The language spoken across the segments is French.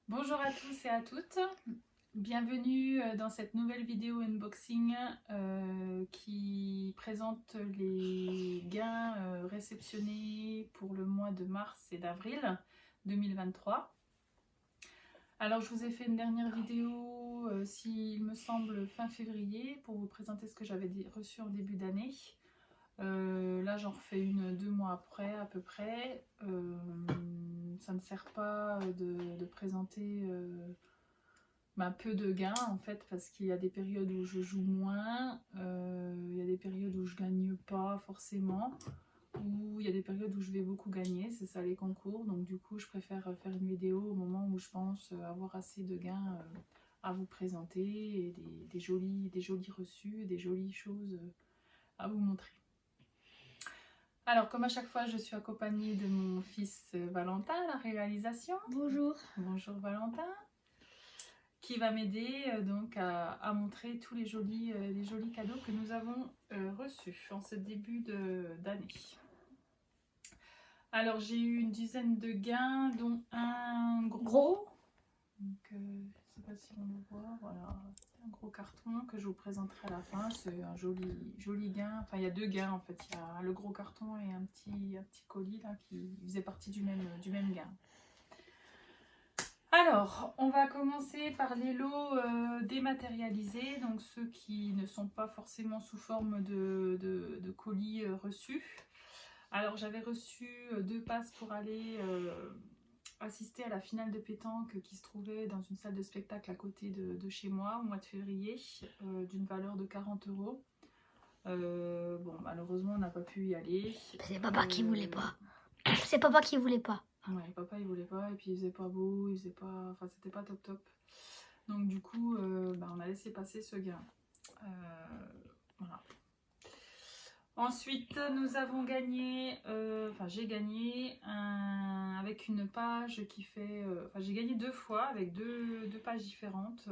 Bonjour à tous et à toutes, bienvenue dans cette nouvelle vidéo unboxing qui présente les gains réceptionnés pour le mois de mars et d'avril 2023. Alors je vous ai fait une dernière vidéo, s'il me semble, fin février pour vous présenter ce que j'avais reçu en début d'année. Là j'en refais une 2 mois après à peu près. Ça ne sert pas de présenter peu de gains en fait, parce qu'il y a des périodes où je joue moins, il y a des périodes où je gagne pas forcément, ou il y a des périodes où je vais beaucoup gagner, c'est ça les concours. Donc du coup je préfère faire une vidéo au moment où je pense avoir assez de gains à vous présenter, et des jolis reçus, des jolies choses à vous montrer. Alors, comme à chaque fois, je suis accompagnée de mon fils Valentin à la réalisation. Bonjour. Bonjour Valentin, qui va m'aider donc à montrer tous les jolis cadeaux que nous avons reçus en ce début d'année. Alors, j'ai eu une dizaine de gains, dont un gros. Donc, je ne sais pas si on le voit, voilà. Un gros carton que je vous présenterai à la fin. C'est un joli gain. Enfin, il y a deux gains en fait. Il y a le gros carton et un petit colis là qui faisait partie du même gain. Alors, on va commencer par les lots dématérialisés, donc ceux qui ne sont pas forcément sous forme de colis reçus. Alors, j'avais reçu 2 passes pour aller assister à la finale de pétanque qui se trouvait dans une salle de spectacle à côté de chez moi au mois de février, d'une valeur de 40 €. Bon, malheureusement, on n'a pas pu y aller. C'est papa qui voulait pas. C'est papa qui voulait pas. Ouais, papa il voulait pas, et puis il faisait pas beau, il faisait pas, enfin c'était pas top. Donc du coup, on a laissé passer ce gain. Voilà. Ensuite, nous avons gagné, j'ai gagné avec une page qui fait, j'ai gagné 2 fois avec deux pages différentes.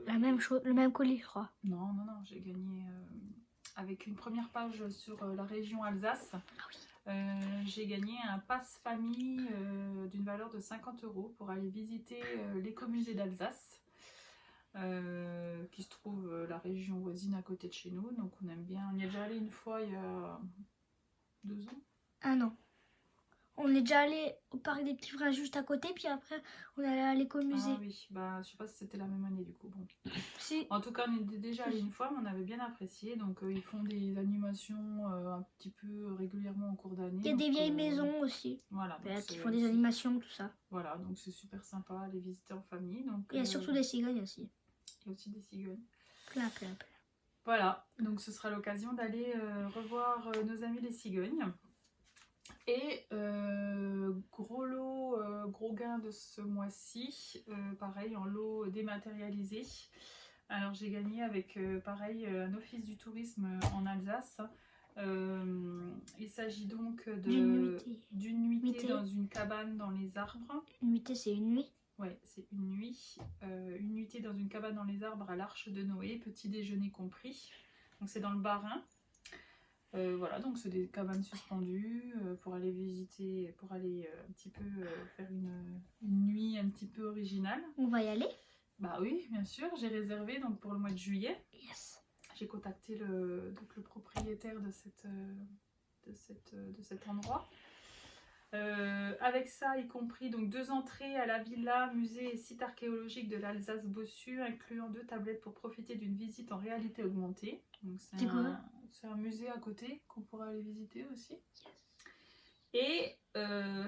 La même chose, le même colis, je crois. Non, j'ai gagné avec une première page sur la région Alsace. Ah oui. J'ai gagné un pass famille d'une valeur de 50 € pour aller visiter l'écomusée d'Alsace, qui se trouve la région voisine à côté de chez nous. Donc on aime bien, on y est déjà allé une fois il y a 2 ans. 1 an. On est déjà allé au parc des Petits Frères juste à côté, puis après on est allé à l'écomusée. Ah oui, je sais pas si c'était la même année du coup. Bon. Si. En tout cas, on était déjà allé une fois, mais on avait bien apprécié. Donc ils font des animations un petit peu régulièrement en cours d'année. Il y a des vieilles maisons aussi. Voilà, Qui font des animations, tout ça. Voilà, donc c'est super sympa à les visiter en famille. Donc, il y a surtout des cigognes aussi. Il y a aussi des cigognes. Plein. Voilà, donc ce sera l'occasion d'aller revoir nos amis les cigognes. Et gros lot, gros gain de ce mois-ci, pareil en lot dématérialisé. Alors j'ai gagné avec pareil un office du tourisme en Alsace. Il s'agit donc d'une nuitée dans une cabane dans les arbres. Une nuitée, c'est une nuit. Ouais, c'est une nuit. Une nuitée dans une cabane dans les arbres à l'Arche de Noé, petit déjeuner compris. Donc c'est dans le Bas-Rhin. Voilà, donc c'est des cabanes suspendues pour aller visiter, pour aller un petit peu faire une nuit un petit peu originale. On va y aller? Bah oui, bien sûr, j'ai réservé donc pour le mois de juillet. Yes. J'ai contacté le propriétaire de cet endroit. Avec ça, y compris donc 2 entrées à la villa, musée et site archéologique de l'Alsace-Bossu, incluant 2 tablettes pour profiter d'une visite en réalité augmentée. C'est un musée à côté qu'on pourra aller visiter aussi. Yes. Et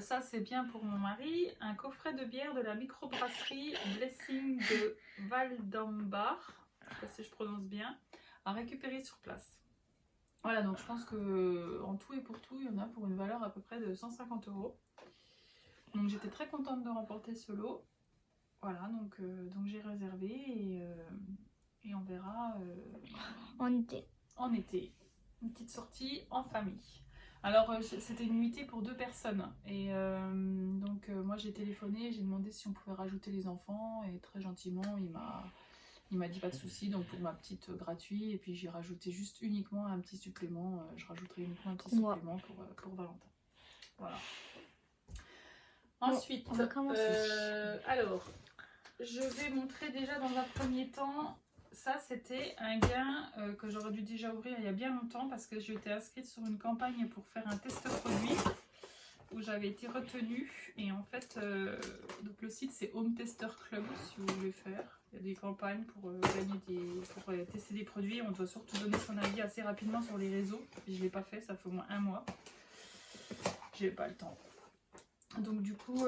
ça c'est bien pour mon mari, un coffret de bière de la microbrasserie Blessing de Waldambach, je sais pas si je prononce bien, à récupérer sur place. Voilà, donc je pense que en tout et pour tout, il y en a pour une valeur à peu près de 150 €. Donc j'étais très contente de remporter ce lot. Voilà, donc j'ai réservé, et on verra en été. Une petite sortie en famille. Alors c'était une nuitée pour 2 personnes. Et donc moi j'ai téléphoné, j'ai demandé si on pouvait rajouter les enfants, et très gentiment il m'a dit pas de souci, donc pour ma petite gratuit, et puis j'ai rajouté juste uniquement un petit supplément, je rajouterai uniquement un petit supplément pour Valentin. Voilà. Ensuite, on va commencer. Alors, je vais montrer déjà dans un premier temps. Ça, c'était un gain que j'aurais dû déjà ouvrir il y a bien longtemps parce que j'ai été inscrite sur une campagne pour faire un test produit où j'avais été retenue. Et en fait, donc le site c'est Home Tester Club si vous voulez faire. Il y a des campagnes pour tester des produits. On doit surtout donner son avis assez rapidement sur les réseaux. Et je ne l'ai pas fait, ça fait au moins 1 mois. J'ai pas le temps. Donc du coup,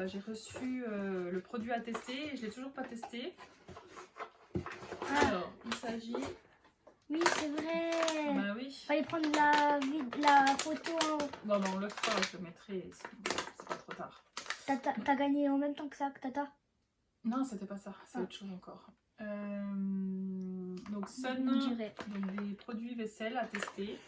j'ai reçu le produit à tester et je ne l'ai toujours pas testé. Alors, il s'agit... Oui, c'est vrai. Bah oui. Fallait prendre la photo. Non, on le fera, je le mettrai, c'est pas trop tard. T'as gagné en même temps que ça, que Tata? Non, c'était pas ça, c'est autre chose encore. Donc Sun, donc des produits vaisselle à tester.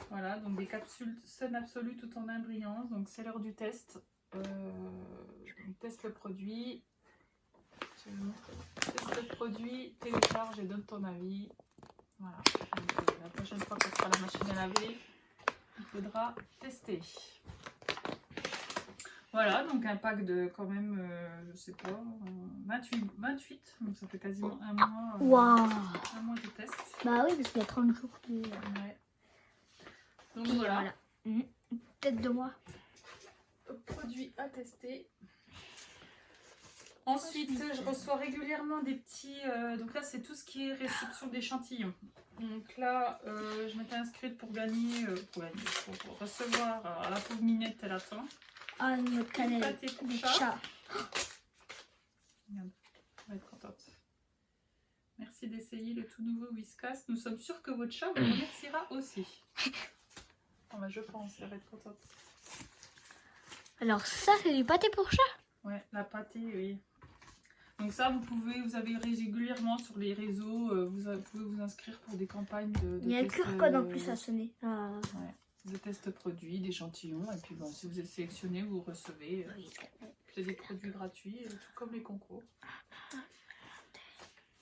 Voilà, donc des capsules Sun Absolu tout en imbrillance. Donc c'est l'heure du test. On teste le produit. Teste le produit, télécharge et donne ton avis. Voilà. Donc, la prochaine fois qu'on fera la machine à laver, il faudra tester. Voilà, donc un pack de quand même, je sais pas, 28, donc ça fait quasiment un mois, un mois de test. Bah oui, parce qu'il y a 30 jours. Ouais. Donc voilà. Tête de moi. Produit à tester. Ensuite, je reçois régulièrement des petits... donc là, c'est tout ce qui est réception d'échantillons. Donc là, je m'étais inscrite pour gagner, pour recevoir à la pauvre Minette, elle attend. Ah, notre cannelle. Pâté pour chat. Regarde, elle va être contente. Merci d'essayer le tout nouveau Whiskas. Nous sommes sûrs que votre chat vous remerciera aussi. Je pense, elle va être contente. Alors ça, c'est du pâté pour chat? Ouais, la pâté, oui. Donc ça, vous avez régulièrement sur les réseaux, vous pouvez vous inscrire pour des campagnes de il y a un QR code en plus à sonner. Ouais, de tests produits, d'échantillons. Et puis si vous êtes sélectionné, vous recevez c'est des produits gratuits, tout comme les concours.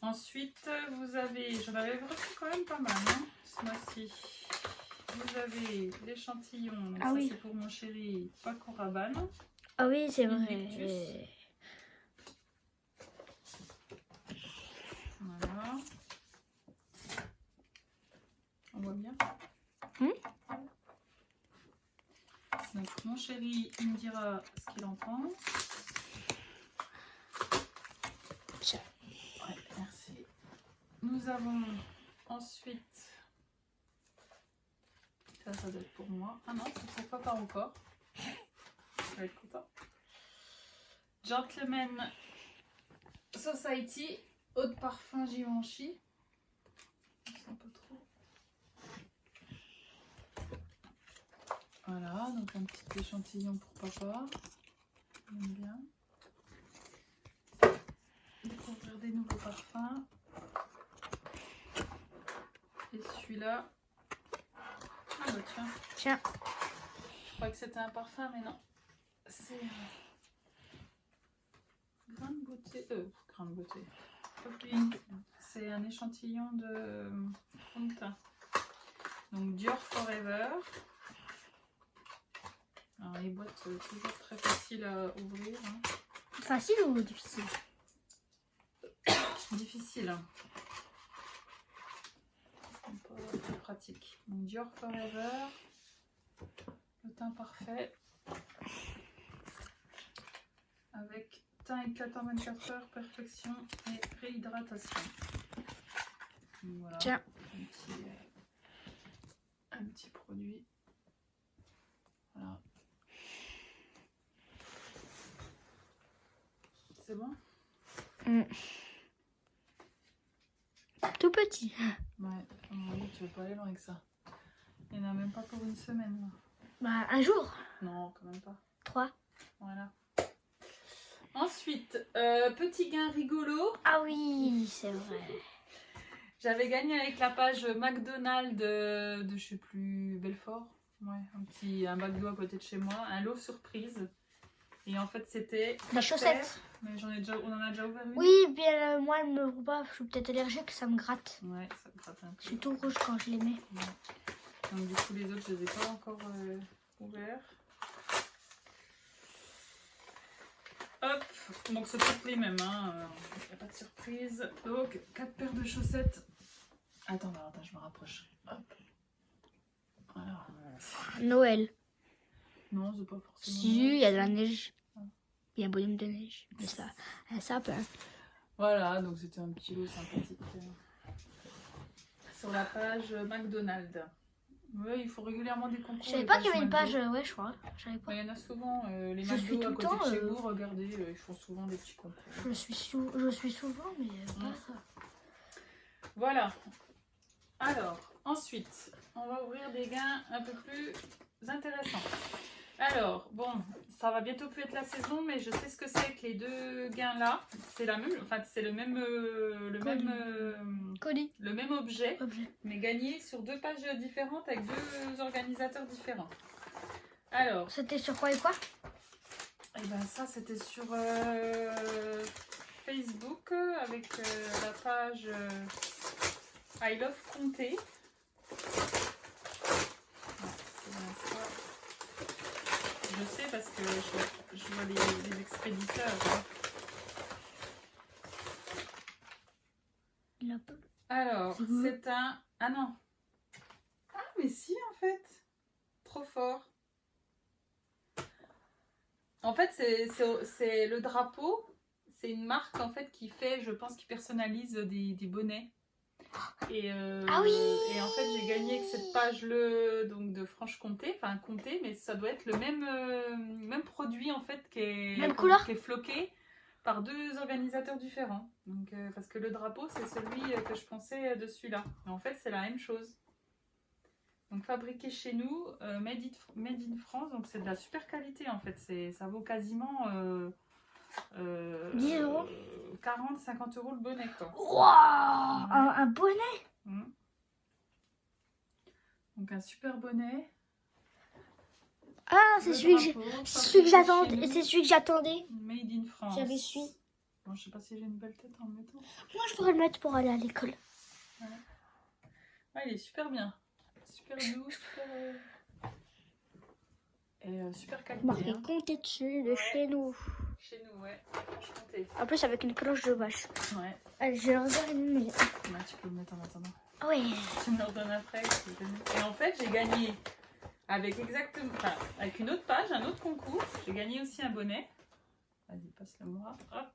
Ensuite, vous avez, j'en avais reçu quand même pas mal ce mois-ci. Vous avez l'échantillon, ça c'est pour mon chéri Paco Rabanne. Ah oui, c'est vrai. Voilà. On voit bien. Donc mon chéri, il me dira ce qu'il en pense. Ouais, merci. Nous avons ensuite... Ça doit être pour moi. Ah non, c'est pour papa encore. Je vais être content. Gentleman Society, eau de parfum Givenchy. C'est un peu trop. Voilà, donc un petit échantillon pour papa. J'aime bien. Découvrir des nouveaux parfums. Et celui-là. Ah bah tiens. Je crois que c'était un parfum, mais non. C'est Grain de beauté. Grain de beauté. C'est un échantillon de fond de teint. Donc Dior Forever. Alors les boîtes toujours très faciles à ouvrir. Facile ou difficile? Difficile. Pas pratique. Donc Dior Forever. Le teint parfait. Avec teint éclatant 24 heures, perfection et réhydratation. Donc voilà. Tiens. Un petit produit. Voilà. C'est bon? Tout petit. Ouais, oui, tu veux pas aller loin avec ça. Il n'y en a même pas pour une semaine. Là. Bah, un jour. Non, quand même pas. 3. Voilà. Ensuite, petit gain rigolo. Ah oui, c'est vrai. J'avais gagné avec la page McDonald's de je sais plus, Belfort. Ouais, un McDo à côté de chez moi. Un lot surprise. Et en fait, c'était... La chaussette. Mais on en a déjà ouvert une. Oui, bien moi, elle me roule pas. Je suis peut-être allergique, ça me gratte. Ouais, ça me gratte un peu. Je suis tout rouge quand je les mets. Ouais. Donc du coup, les autres, je les ai pas encore ouverts. Hop, donc c'est toutes les mêmes, hein. Y a pas de surprise. Donc 4 paires de chaussettes. Attends, je me rapproche. Hop. Alors, Noël. non, c'est pas forcément. Si, il y a de la neige. Il y a un bonhomme de neige. Mais ça peut. Voilà, donc c'était un petit lot sympathique sur la page McDonald's. Oui, il faut régulièrement des concours. Je savais pas qu'il y avait une page, ouais, je crois. Je savais pas. Il y en a souvent, les Je suis McDo tout à le côté temps, de chez vous, regardez, ils font souvent des petits concours. Je suis souvent, mais pas ça. Voilà. Alors, ensuite, on va ouvrir des gains un peu plus intéressants. Alors, bon, ça va bientôt plus être la saison, mais je sais ce que c'est que les deux gains là. C'est la même, enfin c'est le même Colis. le même objet, mais gagné sur 2 pages différentes avec 2 organisateurs différents. Alors, C'était sur quoi et quoi? et ben ça c'était sur Facebook avec la page I Love Comté. Je sais parce que je vois les expéditeurs. Alors, c'est un... Ah non. Ah mais si en fait. Trop fort. En fait, c'est le drapeau. C'est une marque en fait qui fait, je pense, qui personnalise des bonnets. Et, ah oui. Et en fait, j'ai gagné avec cette page donc de Franche-Comté, enfin Comté, mais ça doit être le même produit en fait qui est floqué par 2 organisateurs différents. Donc, parce que le drapeau, c'est celui que je pensais de celui-là. Mais en fait, c'est la même chose. Donc fabriqué chez nous, made in France, donc c'est de la super qualité en fait. Ça vaut quasiment 10 euros. 40-50 euros le bonnet quoi. Wow, un bonnet. Donc un super bonnet. Ah, c'est celui que j'attendais. C'est celui que j'attendais. Made in France. J'avais su. Bon, je sais pas si j'ai une belle tête en le mettant. Moi, je pourrais le mettre pour aller à l'école. Ouais. Ah, il est super bien. Super doux, super qualité. Marqué Comté dessus de chez nous. Chez nous, ouais. Franche-Comté. En plus, avec une cloche de vache. Ouais. Allez, je vais leur dire une minute. Là, tu peux le mettre en attendant. Ah ouais. Tu me le redonnes après. Et en fait, j'ai gagné avec avec une autre page, un autre concours. J'ai gagné aussi un bonnet. Vas-y, passe-le moi. Hop.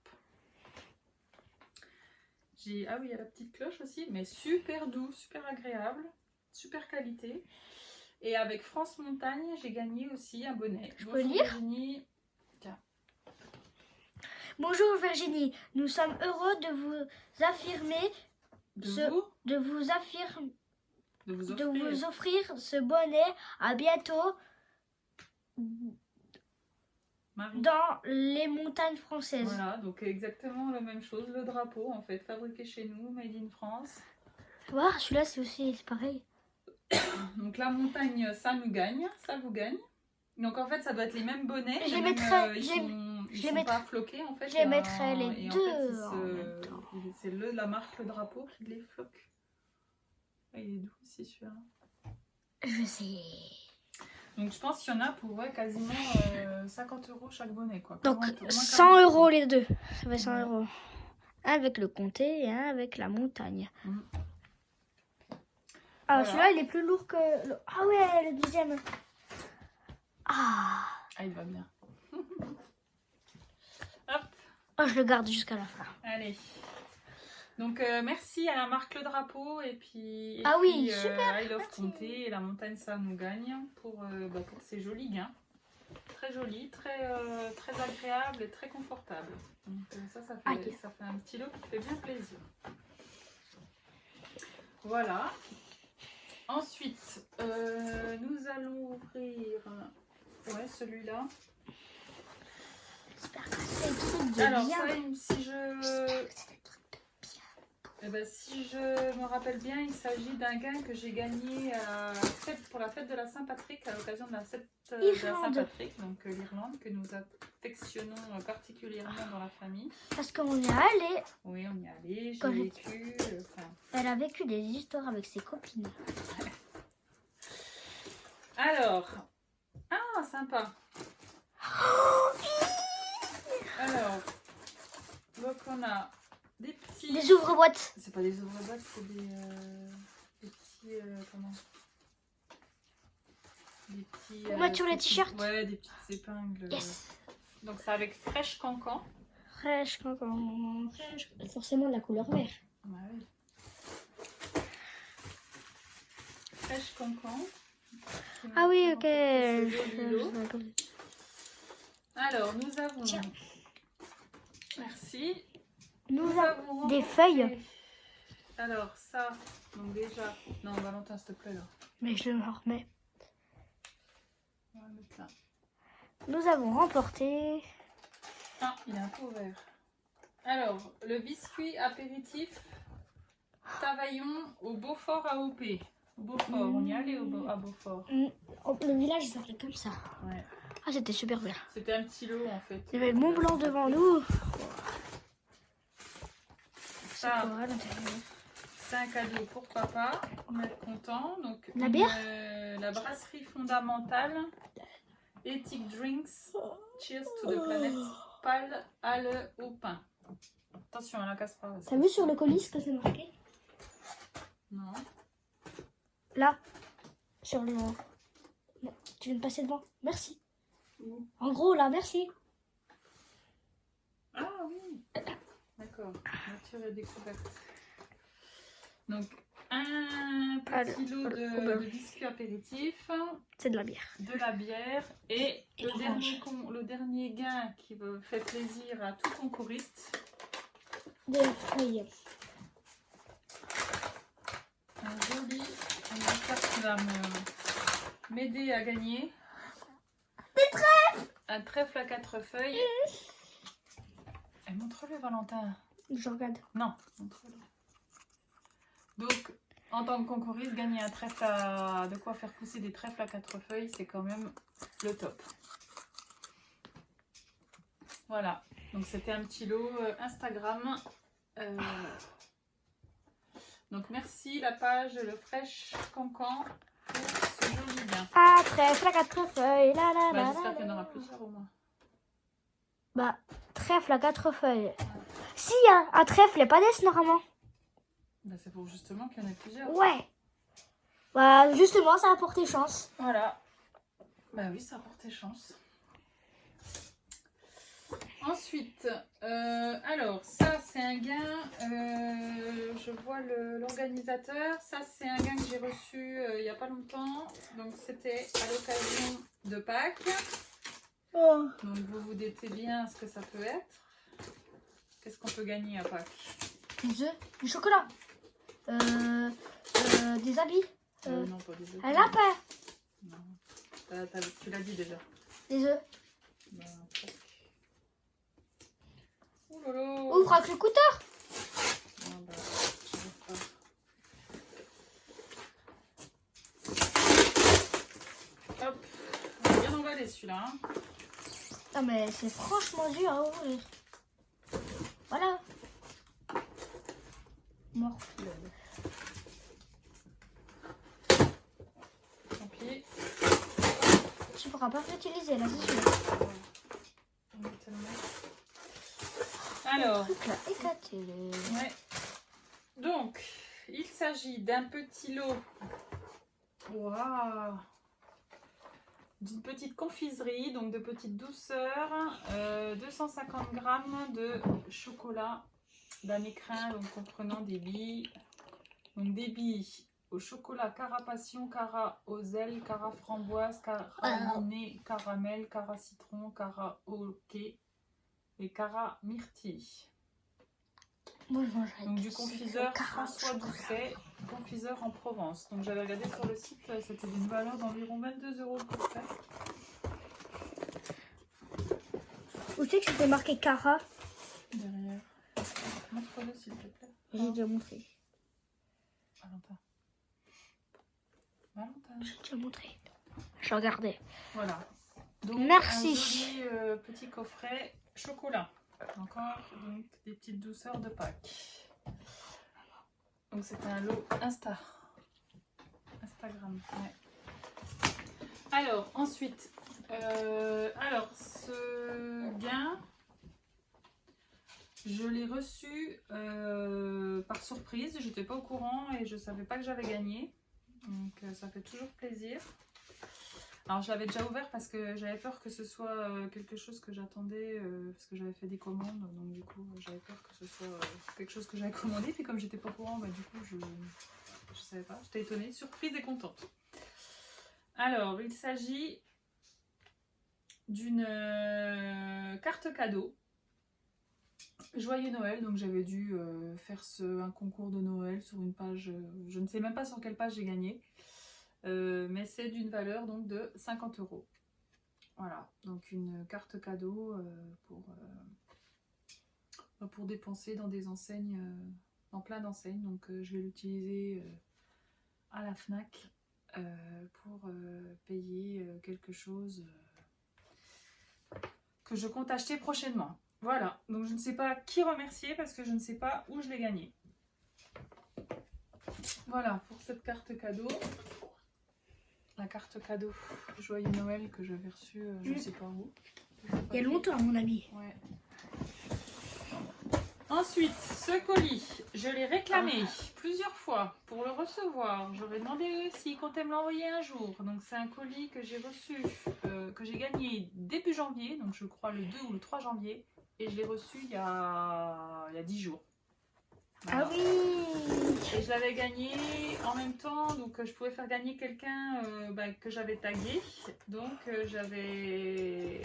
Ah oui, il y a la petite cloche aussi, mais super doux, super agréable, super qualité. Et avec France Montagne, j'ai gagné aussi un bonnet. Je peux lire? Virginie. Tiens. Bonjour Virginie, nous sommes heureux de vous affirmer de vous offrir ce bonnet. À bientôt Marie. Dans les montagnes françaises. Voilà, donc exactement la même chose, le drapeau en fait, fabriqué chez nous, made in France. Voir, celui-là c'est pareil. Donc la montagne, ça nous gagne, ça vous gagne. Donc en fait, ça doit être les mêmes bonnets. Je les mettrai. Ils sont pas floqués en fait. Je les mettrai les deux en même temps. C'est la marque, le drapeau qui les floque. Il est doux aussi celui-là. Je sais. Donc je pense qu'il y en a pour quasiment 50 euros chaque bonnet quoi. Donc au moins 100 euros les deux. Ça fait 100 euros. Un avec le comté et un avec la montagne. Ah, voilà. Celui-là il est plus lourd que le... Ah ouais, le deuxième. Ah, il va bien. Hop. Oh, je le garde jusqu'à la fin. Allez. Donc merci à la marque Le Drapeau et puis super. I Love Comté et la montagne ça nous gagne pour ces jolis gains. Très joli, très agréable et très confortable. Donc ça fait un petit lot qui fait bien plaisir. Voilà. Ensuite, nous allons ouvrir celui-là. J'espère que c'est des trucs de Alors, bien. Si je me rappelle bien, il s'agit d'un gain que j'ai gagné pour la fête de la Saint-Patrick, à l'occasion de la fête de la Saint-Patrick, donc l'Irlande, que nous affectionnons particulièrement dans la famille. Parce qu'on y est allé. Oui, on y est allé, j'ai vécu. Elle a vécu des histoires avec ses copines. Alors, sympa. Alors, donc on a des petits... Des ouvre-boîtes. C'est pas des ouvre-boîtes, c'est des petits... comment? Des petits... Pour mettre sur les petits- t-shirts. Ouais, des petites épingles. Yes. Donc c'est avec Fresh Cancan. Fraîche, cancan. Fraîche. Forcément de la couleur vert. Ouais, oui. Fresh Cancan. Ah oui, ok. C'est joli lot. Alors, nous avons... Tiens. Merci. Nous avons avons des remporté- feuilles. Alors, ça, donc déjà... Non, Valentin, s'il te plaît, là. Mais je le remets. On va mettre là. Nous avons remporté. Ah, il est un peu ouvert. Alors, le biscuit apéritif Tavaillon au Beaufort AOP. Au Beaufort, on y est allé à Beaufort. Le village s'appelait comme ça. Ouais. Ah, c'était super bien. C'était un petit lot en fait. Il y avait le Mont Blanc devant nous. Ça, Quoi, à l'intérieur c'est un cadeau pour papa. On va être content. Donc, La bière la brasserie fondamentale. Ethic Drinks. Cheers to the planet. Pâle Halle au pain. Attention, elle la casse pas. T'as vu sur le colis ce que c'est marqué? Non. Là. Sur le... Non, tu viens de passer devant. Merci. Où? En gros, là, merci. Ah oui. D'accord. Nature et découverte. Donc, un petit lot de biscuits apéritifs, C'est de la bière. de la bière et Et le dernier gain qui fait plaisir à tout concouriste. Des feuilles. Un joli, j'espère que tu vas m'aider à gagner. Des trèfles! Un trèfle à 4 feuilles. Et montre-le, Valentin. Je regarde. Non, montre-le. Donc, en tant que concouriste, gagner un trèfle à... de quoi faire pousser des trèfles à 4 feuilles, c'est quand même le top. Voilà. Donc, c'était un petit lot Instagram. Donc, merci la page Le Fresh Cancan pour ce joli gain. Ah, trèfle à 4 feuilles. La, la, Bah, la, j'espère la, qu'il y en la. aura plusieurs au moins. Bah, trèfle à 4 feuilles. Si, y a un trèfle, il n'y a pas d'S normalement. Bah, c'est pour justement qu'il y en ait plusieurs. Ouais. Bah, justement, ça a porté chance. Voilà. Bah oui, ça a porté chance. Ensuite, alors ça c'est un gain, je vois l'organisateur, ça c'est un gain que j'ai reçu il n'y a pas longtemps, donc c'était à l'occasion de Pâques, Oh. donc vous vous doutez bien ce que ça peut être. Qu'est-ce qu'on peut gagner à Pâques? Des œufs, du chocolat, des habits, Non, pas des œufs. un lapin, Non. Tu l'as dit déjà. des œufs. Bah, presque. Ouh là là. Ouvre avec le couteau. Ah bah, j'arrive pas. Hop, on va bien emballer celui-là. Hein. Ah, mais c'est franchement dur à ouvrir. Voilà. Mort. Tant pis. Tu pourras pas l'utiliser là, c'est sûr. On est tellement- Alors, Le truc là, éclaté. ouais. Donc, il s'agit d'un petit lot. Waouh! D'une petite confiserie, donc de petites douceurs. 250 grammes de chocolat d'amécrin, donc comprenant des billes. Donc des billes au chocolat cara passion, cara aux ailes, cara framboise, cara miné, caramel, cara citron, cara hockey et cara myrtille. Moi, je mangerais Donc tout du ce confiseur cara François chocolat. Doucet, confiseur en Provence. Donc j'avais regardé sur le site, c'était d'une valeur d'environ 22 € le coffret. Où c'est que c'était marqué cara? Derrière. Montre-le s'il te plaît. J'ai déjà montré. Valentin. Valentin. J'ai déjà montré. Je regardais. Voilà. Donc, Merci. un joli petit coffret chocolat. Encore donc, des petites douceurs de Pâques. Donc c'était un lot Instagram. Ouais. Alors ensuite, alors ce gain, Je l'ai reçu par surprise, j'étais pas au courant et je savais pas que j'avais gagné. Donc ça fait toujours plaisir. Alors je l'avais déjà ouvert parce que j'avais peur que ce soit quelque chose que j'attendais, parce que j'avais fait des commandes, donc du coup j'avais peur que ce soit quelque chose que j'avais commandé, puis comme j'étais pas au courant, bah, du coup je savais pas, j'étais étonnée, surprise et contente. Alors il s'agit d'une carte cadeau. Joyeux Noël, donc j'avais dû faire un concours de Noël sur une page, je ne sais même pas sur quelle page j'ai gagné, mais c'est d'une valeur donc de 50 €. Voilà, donc une carte cadeau pour dépenser dans des enseignes, dans plein d'enseignes, donc je vais l'utiliser à la FNAC pour payer quelque chose que je compte acheter prochainement. Voilà, donc je ne sais pas qui remercier parce que je ne sais pas où je l'ai gagné. Voilà pour cette carte cadeau. La carte cadeau Joyeux Noël que j'avais reçue, je ne sais pas où. Il y a longtemps à mon avis. Ouais. Ensuite, ce colis, je l'ai réclamé plusieurs fois pour le recevoir. J'aurais demandé s'il comptait me l'envoyer un jour. Donc c'est un colis que j'ai reçu, que j'ai gagné début janvier, donc je crois le 2 ou le 3 janvier. Et je l'ai reçu il y a 10 jours. Voilà. Ah oui. Et je l'avais gagné en même temps, donc je pouvais faire gagner quelqu'un que j'avais tagué. Donc j'avais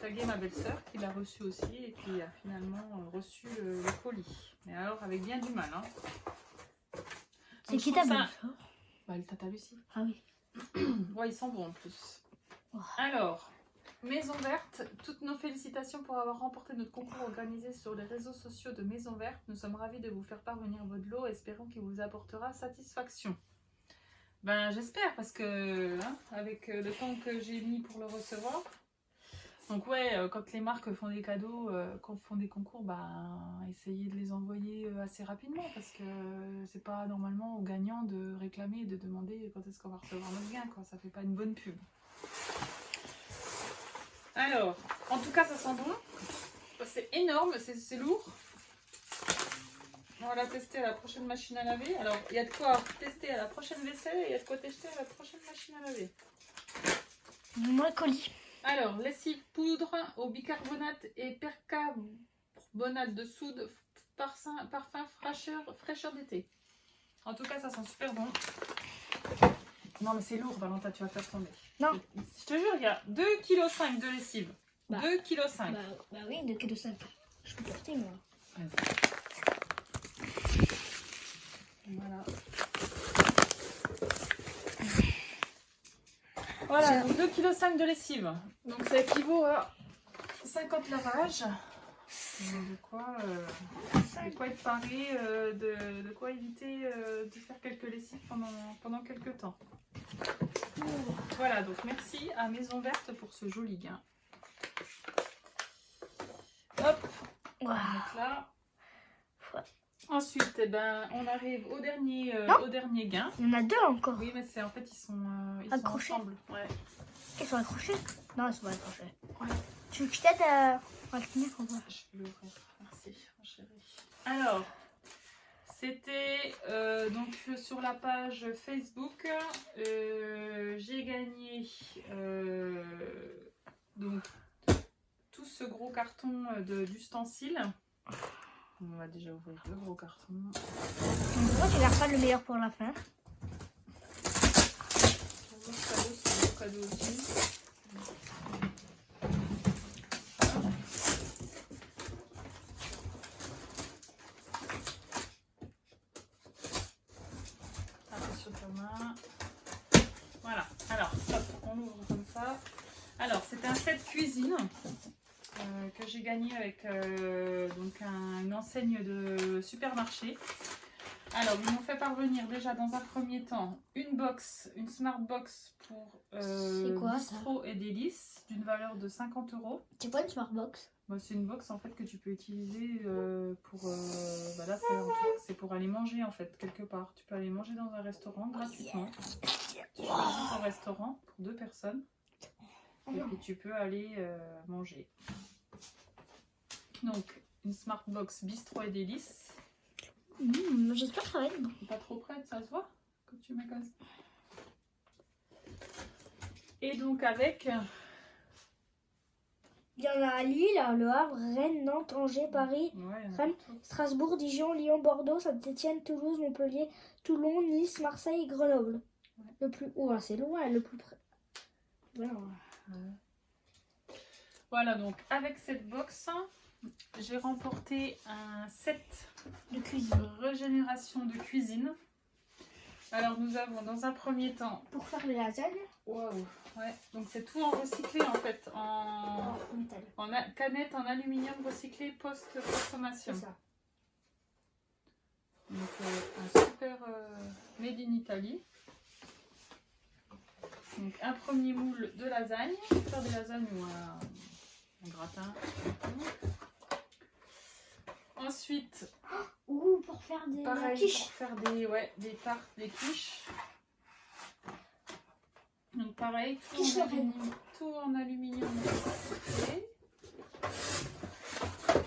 tagué ma belle-sœur qui l'a reçu aussi et qui a finalement reçu le colis. Mais alors avec bien du mal. Hein. C'est qui ta belle-sœur? Le Tata Lucie. Ah oui. Ouais, ils sont bons en plus. Oh. Alors, Maison Verte, toutes nos félicitations pour avoir remporté notre concours organisé sur les réseaux sociaux de Maison Verte. Nous sommes ravis de vous faire parvenir votre lot, espérons qu'il vous apportera satisfaction. Ben j'espère parce que avec le temps que j'ai mis pour le recevoir. Donc ouais, quand les marques font des cadeaux, quand font des concours, essayez de les envoyer assez rapidement parce que c'est pas normalement aux gagnants de réclamer et de demander quand est-ce qu'on va recevoir notre gain, quoi. Ça fait pas une bonne pub. Alors, en tout cas, ça sent bon. C'est énorme, c'est lourd. On va la tester à la prochaine machine à laver. Alors, il y a de quoi tester à la prochaine vaisselle et il y a de quoi tester à la prochaine machine à laver. Moi, le colis. Alors, lessive poudre au bicarbonate et percarbonate de soude, parfum fraîcheur d'été. En tout cas, ça sent super bon. Non, mais c'est lourd, Valentin, tu vas faire tomber. Non. Je te jure, il y a 2,5 kg de lessive. 2,5 kg. Bah oui, 2,5 kg. Je peux porter, moi. Voilà. Voilà, 2,5 kg de lessive. Donc ça équivaut à 50 lavages. De quoi être paré, de quoi éviter de faire quelques lessives pendant quelques temps. Voilà, donc merci à Maison Verte pour ce joli gain. Hop, on va mettre là. Ensuite, on arrive au dernier gain. Il y en a 2 encore. Oui, mais c'est en fait ils sont accrochés. ensemble. Ouais. Ils sont accrochés? Non, ils sont pas accrochés. Ouais. Tu veux que je t'aide à le tenir ou pas? Je peux l'ouvrir. Merci, ma chérie. Alors, c'était donc sur la page Facebook. J'ai gagné donc tout ce gros carton d'ustensiles. On va déjà ouvrir le gros carton. Pourquoi tu gardes pas le meilleur pour la fin? Le cadeau, c'est le cadeau aussi. Attention ta main. Voilà, alors hop, on l'ouvre comme ça. Alors c'était un set cuisine que j'ai gagné avec donc une enseigne de supermarché. Alors ils m'ont fait parvenir déjà dans un premier temps une smart box pour bistrot et délices d'une valeur de 50 €. C'est quoi une smart box? C'est une box en fait que tu peux utiliser pour là c'est pour aller manger en fait quelque part. Tu peux aller manger dans un restaurant gratuitement. Tu choisis ton restaurant pour 2 personnes et puis tu peux aller manger. Donc une Smart Box Bistro et délices. J'espère que ça va être bon. Pas trop prête, ça se voit quand tu mets comme ça. Et donc avec... Il y en a à Lille, Le Havre, Rennes, Nantes, Angers, Paris, Ouais, Rennes, Strasbourg, Dijon, Lyon, Bordeaux, Saint-Étienne, Toulouse, Montpellier, Toulon, Nice, Marseille, Grenoble. Ouais. Le plus... Oh, c'est loin, le plus près. Voilà. Voilà, donc avec cette box, j'ai remporté un set De cuisine. régénération de cuisine. Alors nous avons dans un premier temps... Pour faire les lasagnes. Waouh, ouais, donc c'est tout en recyclé en fait, en Métal. canette en aluminium recyclé post-consommation. C'est ça. Donc un super made in Italy. Donc un premier moule de lasagne, pour faire des lasagnes ou un gratin. Ensuite, Ou pour faire des pareil, quiches. pour faire des tartes, des quiches. Donc pareil, Quiche tout en aluminium recyclé.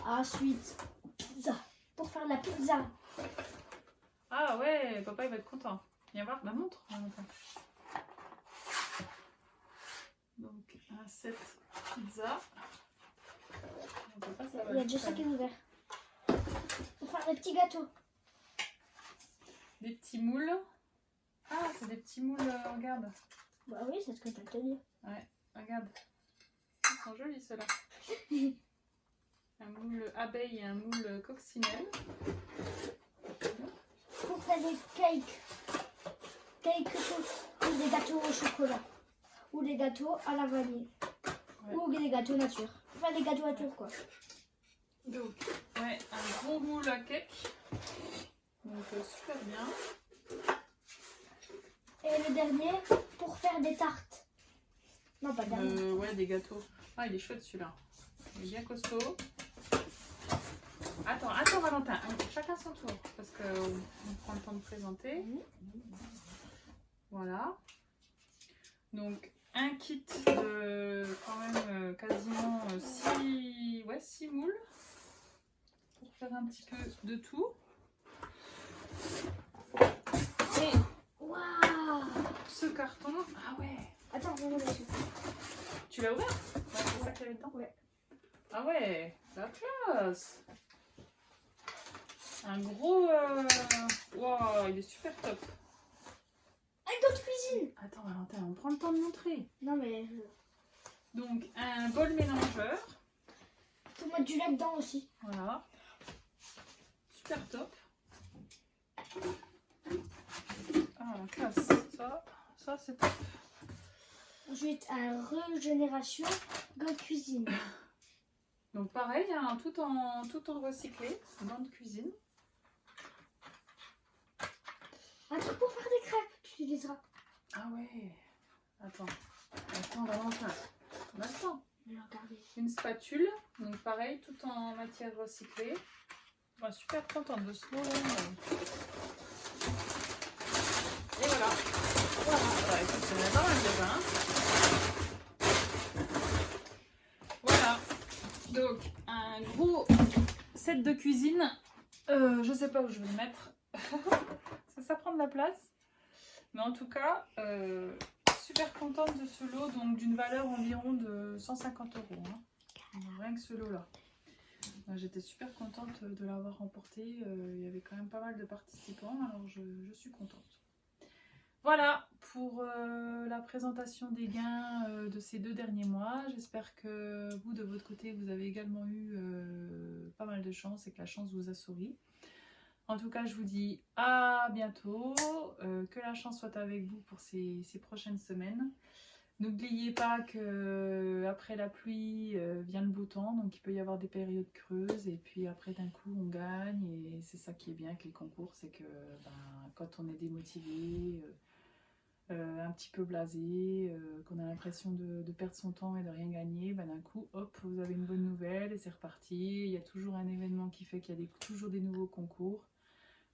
Ensuite, pizza. Pour faire de la pizza. Ah ouais, papa il va être content. Viens voir ma montre. Donc un set pizza. On sait pas si ça va Il y a être déjà ça prêt. qui est ouvert. Pour faire des petits gâteaux. Des petits moules. Ah, c'est des petits moules, regarde. Bah oui, c'est ce que je te dis. Ouais, regarde. Ils sont jolis ceux-là. Un moule abeille et un moule coccinelle. Pour faire des cakes. Ou des gâteaux au chocolat. Ou des gâteaux à la vanille. Ouais. Ou des gâteaux nature. Pour faire des gâteaux nature quoi. Donc, ouais, un gros moule à cake. Donc, super bien. Et le dernier, pour faire des tartes. Non, pas le dernier. Ouais, des gâteaux. Ah, il est chouette celui-là. Il est bien costaud. Attends, Valentin. Chacun son tour. Parce qu'on prend le temps de présenter. Voilà. Donc, un kit de quand même quasiment 6 moules. Pour faire un petit peu de tout. Et Waouh. ce carton. Ah ouais. Attends, on va dessus. Tu l'as ouvert? Ouais, c'est ça qu'il y avait dedans? Ouais. Ah ouais, la classe! Un gros... Wow, il est super top. Un d'autres cuisine. Attends Valentin, on prend le temps de montrer. Non mais... Donc un bol mélangeur. Faut mettre du lait dedans aussi. Voilà. Super top. Ah la classe. Ça c'est top. Ensuite, un régénération de cuisine. Donc pareil, hein, tout en recyclé, dans de cuisine. Un truc pour faire des crêpes, tu utiliseras. Ah ouais. Attends Valentin. Attends. Regardez. Une spatule, donc pareil, tout en matière recyclée. Ouais, super contente de ce lot. Et voilà. Voilà, écoute, ça va pas mal déjà. Hein. Voilà. Donc, un gros set de cuisine. Je sais pas où je vais le mettre. ça prend de la place. Mais en tout cas, super contente de ce lot, donc d'une valeur environ de 150 €. Hein. Rien que ce lot-là. J'étais super contente de l'avoir remporté. Il y avait quand même pas mal de participants, alors je suis contente. Voilà pour la présentation des gains de ces 2 derniers mois. J'espère que vous, de votre côté, vous avez également eu pas mal de chance et que la chance vous a souri. En tout cas, je vous dis à bientôt, que la chance soit avec vous pour ces prochaines semaines. N'oubliez pas que après la pluie vient le beau temps, donc il peut y avoir des périodes creuses et puis après d'un coup on gagne et c'est ça qui est bien avec les concours, c'est que quand on est démotivé, un petit peu blasé, qu'on a l'impression de perdre son temps et de rien gagner, d'un coup hop vous avez une bonne nouvelle et c'est reparti. Il y a toujours un événement qui fait qu'il y a toujours des nouveaux concours.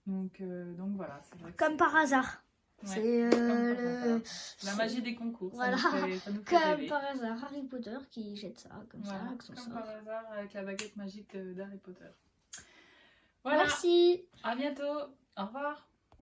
Donc voilà, c'est vrai que Comme par hasard. C'est Comme la magie des concours. Voilà. Ça nous fait comme rêver. par hasard Harry Potter qui jette ça comme ça. Voilà, avec son comme sort. par hasard avec la baguette magique d'Harry Potter. Voilà, Merci. à bientôt. Au revoir.